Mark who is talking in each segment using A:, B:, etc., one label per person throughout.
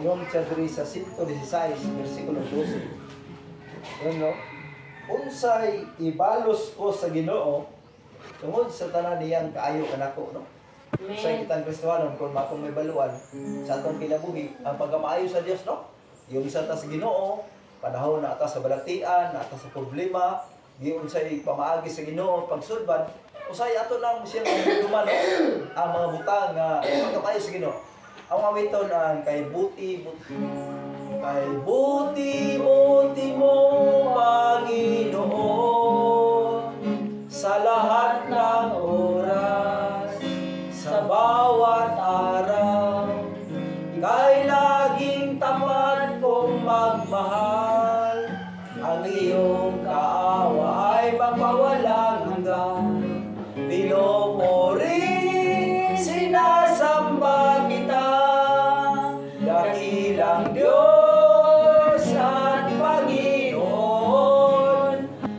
A: Yung siya diri sa 116, versikulo 12. Yun, no? Unsay ibalos ko sa Ginoo, tungod sa tanan niyang kaayo kanako, no? Unsay kitang Kristohanon kung makong may baluan sa atong kinabuhi, ang pagkamaayo sa Dios, no? Yung isa ta sa Ginoo, panahon na ata sa balatian, na ata sa problema, di unsay pamaagi sa Ginoo pagsulbad, usay ato lang siyang duman, no? Ang mga butang nga pagkamaayo sa Ginoo. Ang awiton ang kay buti mo, Panginoon, sa lahat ng oras, sa bawat araw, kay laging tapat kong magmahal, ang iyong kaawa ay magpawalang hanggan. Pinupuri, sinasamba kita, dakilang Diyos at Panginoon.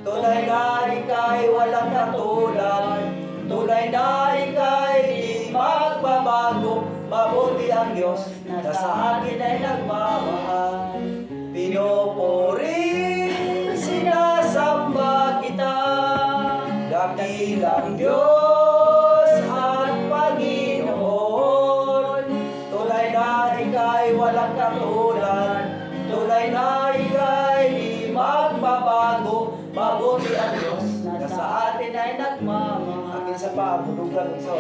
A: Tunay na ika'y walang katulad, tunay na ika'y di magbabago. Mabuti ang Diyos na sa akin ay nagmamahal. Pinupuri, sinasamba kita, dakilang Diyos at Panginoon. Tunay na ika'y walang katulad, tunay na ika'y di magbabago. Mabuti ang Diyos na sa atin ay nagmamahal. Akin sa pa, budugan iso.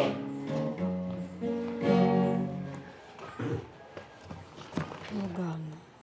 B: Lugang.